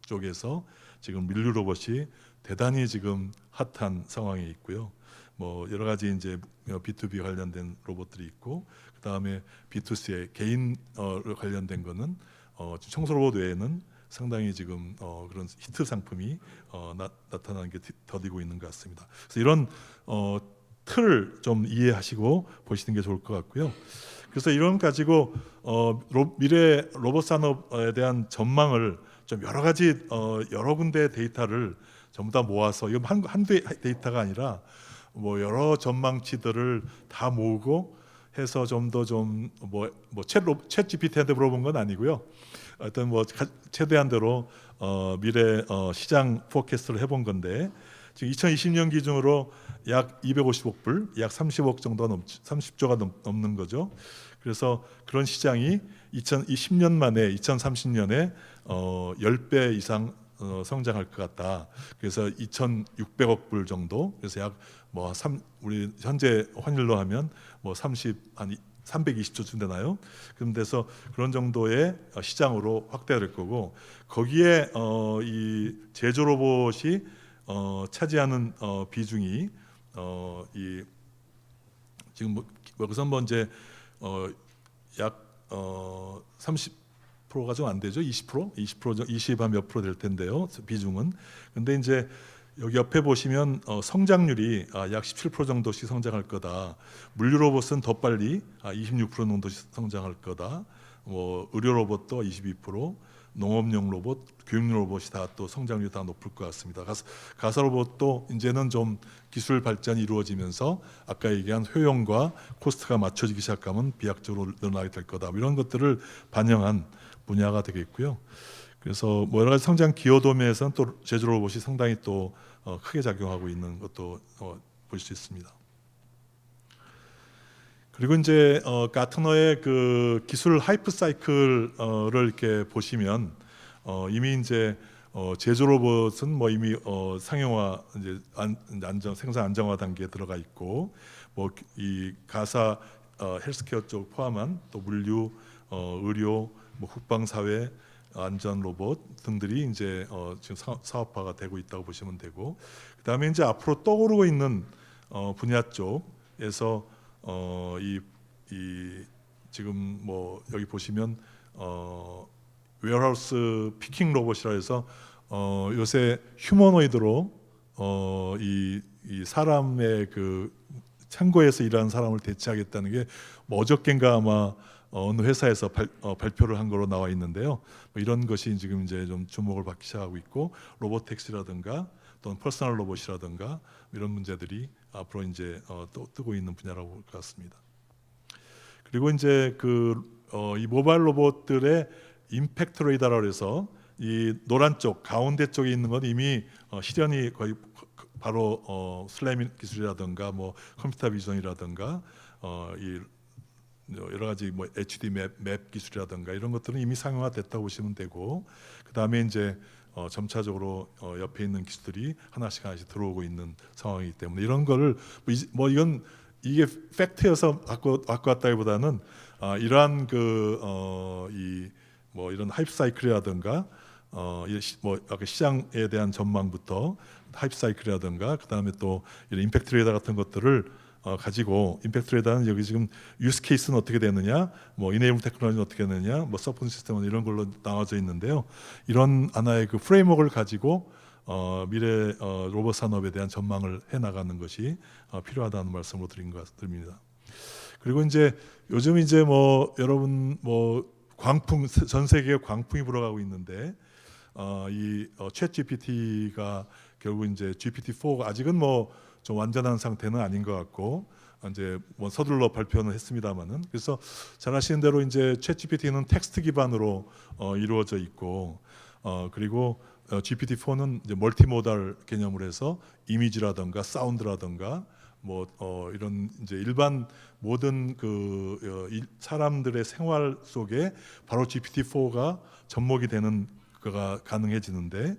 쪽에서 지금 물류 로봇이 대단히 지금 핫한 상황에 있고요. 뭐 여러 가지 이제 B2B 관련된 로봇들이 있고 그 다음에 B2C의 개인 관련된 거는 청소 로봇 외에는 상당히 지금 그런 히트 상품이 나타나는 게 더디고 있는 것 같습니다. 그래서 이런 틀을 좀 이해하시고 보시는 게 좋을 것 같고요. 그래서 이런 가지고 미래 로봇 산업에 대한 전망을 좀 여러 가지 여러 군데 데이터를 전부 다 모아서 이건 한두 데이터가 아니라 뭐 여러 전망치들을 다 모으고 해서 좀 더 챗 GPT한테 물어본 건 아니고요. 어떤 뭐 최대한대로 미래 시장 포캐스트를 해본 건데 지금 2020년 기준으로 약 250억 불, 약 30억 정도 30조가 넘는 거죠. 그래서 그런 시장이 2020년 만에 2030년에 10배 이상 성장할 것 같다. 그래서 2,600억 불 정도. 그래서 약 뭐 우리 현재 환율로 하면 뭐 320조쯤 되나요? 그럼 돼서 그런 정도의 시장으로 확대될 거고 거기에 이 제조 로봇이 차지하는 비중이 이 지금 뭐 여기서 한번 이제 약 30%가 좀 안 되죠. 20% 20한 몇 프로 될 텐데요. 비중은. 근데 이제 여기 옆에 보시면 성장률이 약 17% 정도씩 성장할 거다. 물류 로봇은 더 빨리 26% 정도씩 성장할 거다. 뭐 의료 로봇도 22%, 농업용 로봇, 교육용 로봇이 다 또 성장률이 다 높을 것 같습니다. 가사 로봇도 이제는 좀 기술 발전이 이루어지면서 아까 얘기한 효용과 코스트가 맞춰지기 시작하면 비약적으로 늘어나게 될 거다. 이런 것들을 반영한 분야가 되겠고요. 그래서 뭐 여러 가지 성장 기여도면에서는 또 제조 로봇이 상당히 또 크게 작용하고 있는 것도 볼 수 있습니다. 그리고 이제 가트너의 그 기술 하이프 사이클을 이렇게 보시면 이미 이제 제조 로봇은 뭐 이미 상용화 이제 생산 안정화 단계에 들어가 있고 뭐 이 가사 헬스케어 쪽 포함한 또 물류, 의료, 뭐 국방 사회 안전 로봇 등들이 이제 지금 사업화가 되고 있다고 보시면 되고 그다음에 이제 앞으로 떠오르고 있는 분야 쪽에서 이 지금 뭐 여기 보시면 웨어하우스 피킹 로봇이라 해서 요새 휴머노이드로 이 사람의 그 창고에서 일하는 사람을 대체하겠다는 게 뭐 어저께인가 아마 어느 회사에서 발표를 한 거로 나와 있는데요. 뭐 이런 것이 지금 이제 좀 주목을 받기 시작하고 있고 로보택시라든가 또는 퍼스널 로봇이라든가 이런 문제들이 앞으로 이제 또 뜨고 있는 분야라고 볼 것 같습니다. 그리고 이제 이 모바일 로봇들의 임팩트 레이더라고 해서 이 노란 쪽 가운데 쪽에 있는 건 이미 실현이 거의 바로 슬래임 기술이라든가 뭐 컴퓨터 비전이라든가 이 여러 가지 뭐 HD 맵 기술이라든가 이런 것들은 이미 상용화됐다고 보시면 되고 그 다음에 이제 점차적으로 옆에 있는 기술들이 하나씩 들어오고 있는 상황이기 때문에 이런 거를 뭐 이건 이게 팩트여서 갖고 왔다기보다는 이러한 뭐 이런 하이프 사이클이라든가 뭐 아까 시장에 대한 전망부터 하이프 사이클이라든가 그 다음에 또 이런 임팩트 레이더 같은 것들을 가지고 임팩트 레이더는 여기 지금 유스 케이스는 어떻게 되느냐, 뭐 이네이블 테크놀로지는 어떻게 되느냐, 뭐 서포트 시스템은 이런 걸로 나눠져 있는데요. 이런 하나의 그 프레임워크를 가지고 미래 로봇 산업에 대한 전망을 해 나가는 것이 필요하다는 말씀을 드린 것 같습니다. 그리고 이제 요즘 이제 뭐 여러분 뭐 광풍 전 세계에 광풍이 불어가고 있는데 챗 GPT가 결국 이제 GPT-4가 아직은 뭐 좀 완전한 상태는 아닌 것 같고 이제 뭐 서둘러 발표는 했습니다만은 그래서 잘 아시는 대로 이제 챗 GPT는 텍스트 기반으로 이루어져 있고 그리고 GPT-4는 이제 멀티모달 개념으로 해서 이미지라든가 사운드라든가 뭐 이런 이제 일반 모든 사람들의 생활 속에 바로 GPT-4가 접목이 되는 거가 가능해지는데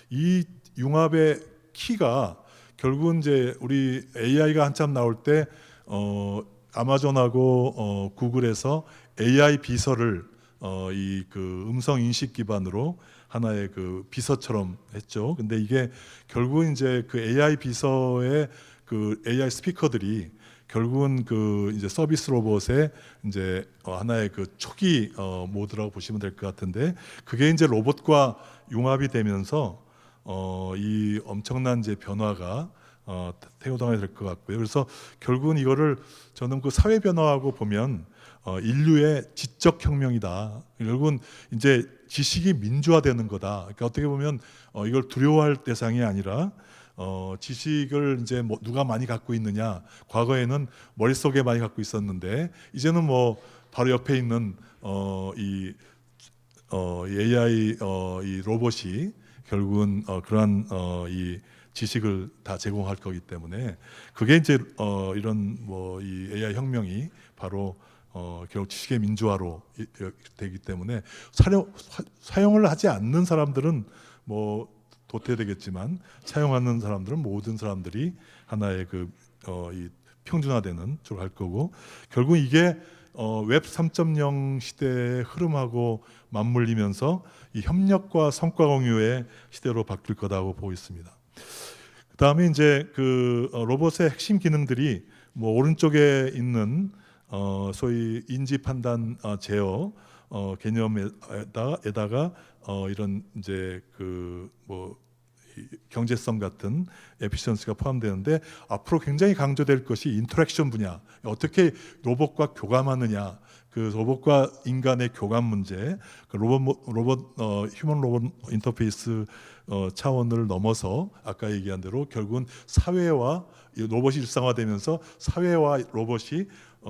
이 융합의 키가 결국은 이제 우리 AI가 한참 나올 때 아마존하고 구글에서 AI 비서를 이 음성 인식 기반으로 하나의 비서처럼 했죠. 근데 이게 결국 이제 AI 비서의 AI 스피커들이 결국은 이제 서비스 로봇의 이제 하나의 초기 모드라고 보시면 될 것 같은데 그게 이제 로봇과 융합이 되면서 이 엄청난 이제 변화가 태우당하게 될 것 같고요. 그래서 결국은 이거를 저는 사회 변화하고 보면 인류의 지적 혁명이다. 결국은 이제 지식이 민주화되는 거다. 그러니까 어떻게 보면 이걸 두려워할 대상이 아니라 지식을 이제 뭐 누가 많이 갖고 있느냐. 과거에는 머릿속에 많이 갖고 있었는데 이제는 뭐 바로 옆에 있는 이 AI 이 로봇이 결국은 그러한 이 지식을 다 제공할 거기 때문에 그게 이제 이런 뭐 이 AI 혁명이 바로 결국 지식의 민주화로 되기 때문에 사용을 하지 않는 사람들은 뭐 도태되겠지만 사용하는 사람들은 모든 사람들이 하나의 이 평준화되는 쪽으로 갈 거고 결국 이게 웹 3.0 시대의 흐름하고 맞물리면서 이 협력과 성과 공유의 시대로 바뀔 거다고 보고 있습니다. 그다음에 이제 로봇의 핵심 기능들이 뭐 오른쪽에 있는 소위 인지 판단 제어 개념에다가 이런 이제 뭐 경제성 같은 에피시언시가 포함되는데 앞으로 굉장히 강조될 것이 인터랙션 분야. 어떻게 로봇과 교감하느냐. 로봇과 인간의 교감 문제, 휴먼 로봇 인터페이스 차원을 넘어서 아까 얘기한 대로 결국은 사회와 로봇이 일상화되면서 사회와 로봇이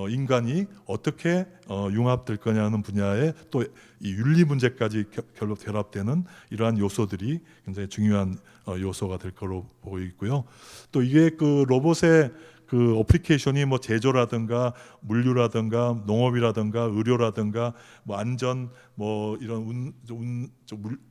인간이 어떻게 융합될 거냐는 분야에 또 이 윤리 문제까지 결합되는 이러한 요소들이 굉장히 중요한 요소가 될 거로 보고 있고요. 또 이게 로봇의 그 어플리케이션이 뭐 제조라든가 물류라든가 농업이라든가 의료라든가 뭐 안전 뭐 이런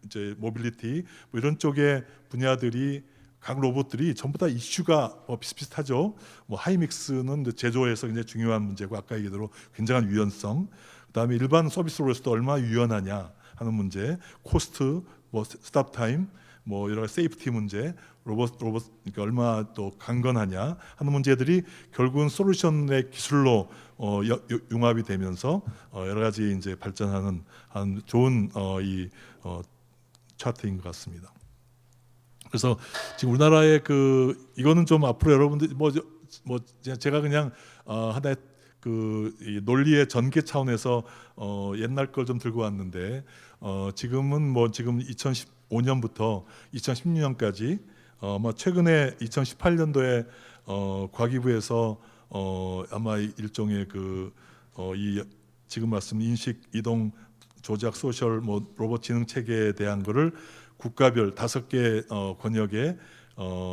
이제 모빌리티 뭐 이런 쪽의 분야들이 각 로봇들이 전부 다 이슈가 비슷비슷하죠. 뭐 하이믹스는 제조에서 굉장히 중요한 문제고 아까 얘기대로 굉장한 유연성, 그다음에 일반 서비스로서도 얼마나 유연하냐 하는 문제, 코스트, 뭐 스탑 타임, 뭐 여러 가지 세이프티 문제, 로봇 그러니까 얼마나 또 강건하냐 하는 문제들이 결국은 솔루션의 기술로 융합이 되면서 여러 가지 이제 발전하는 한 좋은 차트인 것 같습니다. 그래서 지금 우리나라의 이거는 좀 앞으로 여러분들 뭐 제가 그냥 하나의 이 논리의 전개 차원에서 옛날 걸 좀 들고 왔는데 지금은 뭐 지금 2015년부터 2016년까지 아마 최근에 2018년도에 과기부에서 아마 일종의 이 지금 말씀 인식 이동 조작 소셜 뭐 로봇 지능 체계에 대한 거를 국가별 5개 권역의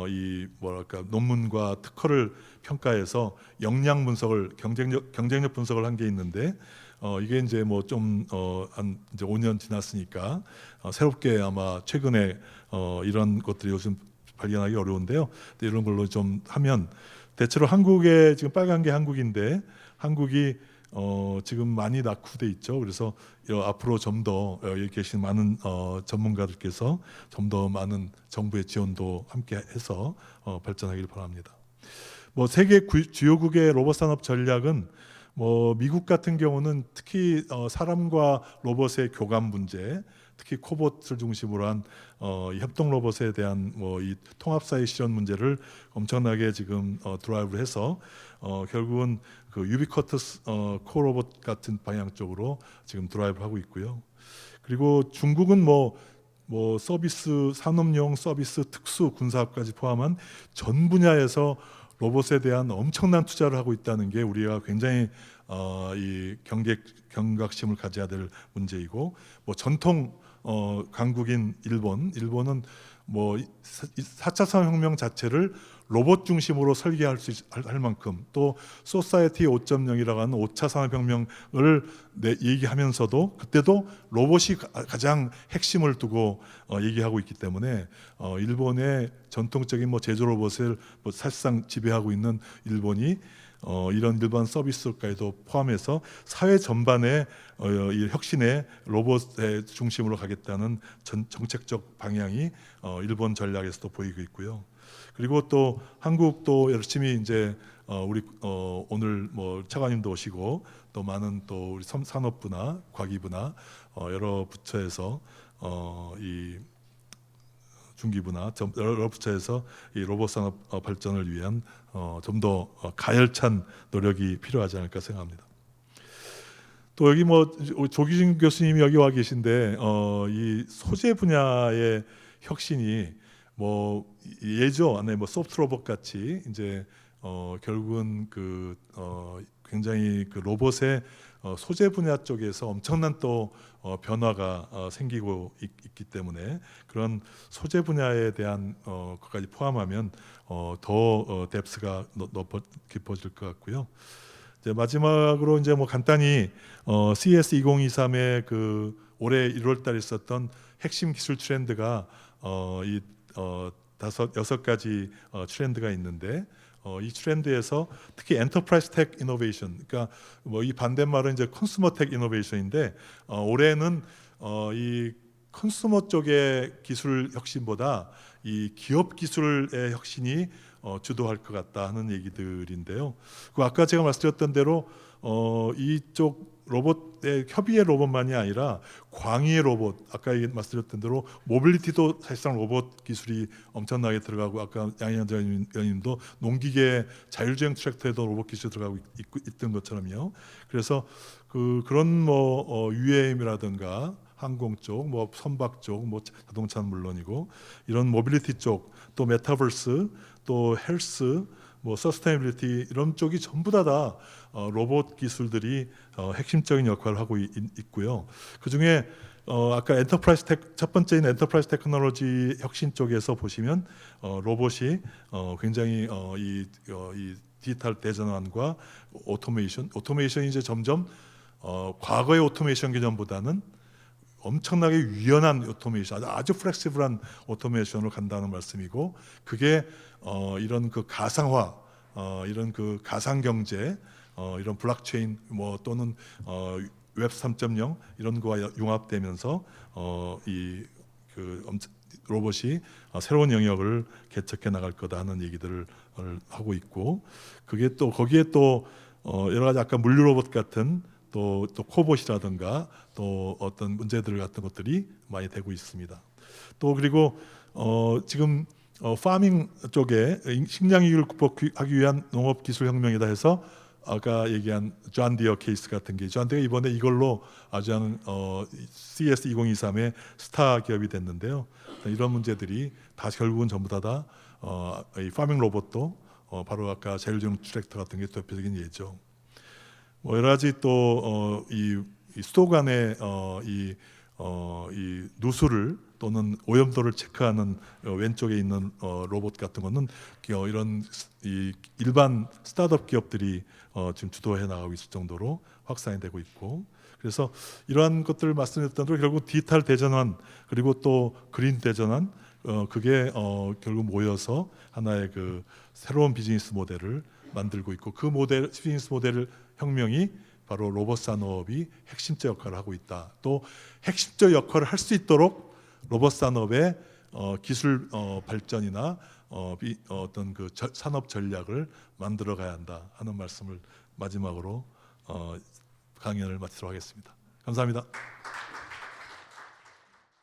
이 뭐랄까 논문과 특허를 평가해서 역량 분석을 경쟁력 분석을 한 게 있는데 이게 이제 뭐 좀 한 이제 5년 지났으니까 새롭게 아마 최근에 이런 것들이 요즘 발견하기 어려운데요. 이런 걸로 좀 하면 대체로 한국에 지금 빨간 게 한국인데 한국이 지금 많이 낙후돼 있죠. 그래서 앞으로 좀 더 여기 계신 많은 전문가들께서 좀 더 많은 정부의 지원도 함께 해서 발전하길 바랍니다. 뭐 세계 주요국의 로봇 산업 전략은 뭐 미국 같은 경우는 특히 사람과 로봇의 교감 문제, 특히 코봇을 중심으로 한 이 협동 로봇에 대한 뭐 이 통합사회 실현 문제를 엄청나게 지금 드라이브를 해서 결국은 그 유비쿼터스 코로봇 같은 방향 쪽으로 지금 드라이브를 하고 있고요. 그리고 중국은 뭐 서비스, 산업용 서비스, 특수, 군사까지 포함한 전 분야에서 로봇에 대한 엄청난 투자를 하고 있다는 게 우리가 굉장히 이 경각심을 가져야 될 문제이고, 뭐 전통 강국인 일본은 뭐 4차 산업혁명 자체를 로봇 중심으로 설계할 할 만큼, 또 소사이어티 5.0이라고 하는 5차 산업혁명을 얘기하면서도 그때도 로봇이 가장 핵심을 두고 얘기하고 있기 때문에 일본의 전통적인 뭐 제조 로봇을 뭐 사실상 지배하고 있는 일본이 이런 일반 서비스까지도 포함해서 사회 전반의 이 혁신의 로봇의 중심으로 가겠다는 정책적 방향이 일본 전략에서도 보이고 있고요. 그리고 또 한국도 열심히 이제 우리 오늘 뭐 차관님도 오시고 또 많은 또 우리 산업부나 과기부나 여러 부처에서 이 중기부나 여러 부처에서 이 로봇 산업 발전을 위한 좀 더 가열찬 노력이 필요하지 않을까 생각합니다. 또 여기 뭐 조기진 교수님이 여기 와 계신데 이 소재 분야의 혁신이 뭐 예전에 뭐 소프트 로봇 같이 이제 결국은 굉장히 로봇의 소재 분야 쪽에서 엄청난 또 변화가 생기고 있기 때문에 그런 소재 분야에 대한 것까지 포함하면 더 뎁스가 깊어질 것 같고요. 이제 마지막으로 이제 뭐 간단히 CES 2023의 올해 1월달에 있었던 핵심 기술 트렌드가 이 6가지 트렌드가 있는데 이 트렌드에서 특히 엔터프라이즈 텍 이노베이션, 그러니까 뭐 이 반대말은 이제 컨슈머 텍 이노베이션인데 올해는 이 컨슈머 쪽의 기술 혁신보다 이 기업 기술의 혁신이 주도할 것 같다 하는 얘기들인데요. 아까 제가 말씀드렸던 대로 이쪽 로봇의 협의의 로봇만이 아니라 광의의 로봇, 아까 말씀드렸던 대로 모빌리티도 사실상 로봇 기술이 엄청나게 들어가고, 아까 양희연 의원님도 농기계 자율주행 트랙터에도 로봇 기술이 들어가고 있던 것처럼요. 그래서 그런 뭐 UAM이라든가 항공 쪽, 뭐 선박 쪽, 뭐 자동차는 물론이고 이런 모빌리티 쪽, 또 메타버스, 또 헬스, 뭐 서스테이너빌리티 이런 쪽이 전부 다 로봇 기술들이 핵심적인 역할을 하고 있고요. 그 중에 아까 엔터프라이즈 첫 번째인 엔터프라이즈 테크놀로지 혁신 쪽에서 보시면 로봇이 굉장히 이 디지털 대전환과 오토메이션이 이제 점점 과거의 오토메이션 개념보다는 엄청나게 유연한 오토메이션, 아주 플렉시블한 오토메이션으로 간다는 말씀이고, 그게 이런 그 가상화, 이런 그 가상 경제, 이런 블록체인 또는 웹 3.0 이런 거와 융합되면서 로봇이 새로운 영역을 개척해 나갈 거다 하는 얘기들을 하고 있고, 그게 또 거기에 또 여러 가지 아까 물류 로봇 같은 또 코봇이라든가 또 어떤 문제들 같은 것들이 많이 되고 있습니다. 또 그리고 지금 파밍 쪽에 식량 위기를 극복하기 위한 농업 기술 혁명이다 해서 아까 얘기한 존 디어 케이스 같은 게, 존 디어가 이번에 이걸로 아주 CS 2023의 스타 기업이 됐는데요. 이런 문제들이 다 결국은 전부 이 파밍 로봇도 바로 아까 자율주행 트랙터 같은 게 대표적인 예죠. 여러 가지 또 이 수도 간의 이 누수를 또는 오염도를 체크하는 왼쪽에 있는 로봇 같은 거는 이런 일반 스타트업 기업들이 지금 주도해 나가고 있을 정도로 확산이 되고 있고, 그래서 이러한 것들을 말씀드렸던 대로 결국 디지털 대전환 그리고 또 그린 대전환, 그게 결국 모여서 하나의 그 새로운 비즈니스 모델을 만들고 있고, 그 비즈니스 모델 혁명이 바로 로봇 산업이 핵심적 역할을 하고 있다. 또 핵심적 역할을 할 수 있도록 로봇 산업의 기술 발전이나 어떤 그 산업 전략을 만들어 가야 한다 하는 말씀을 마지막으로 강연을 마치도록 하겠습니다. 감사합니다.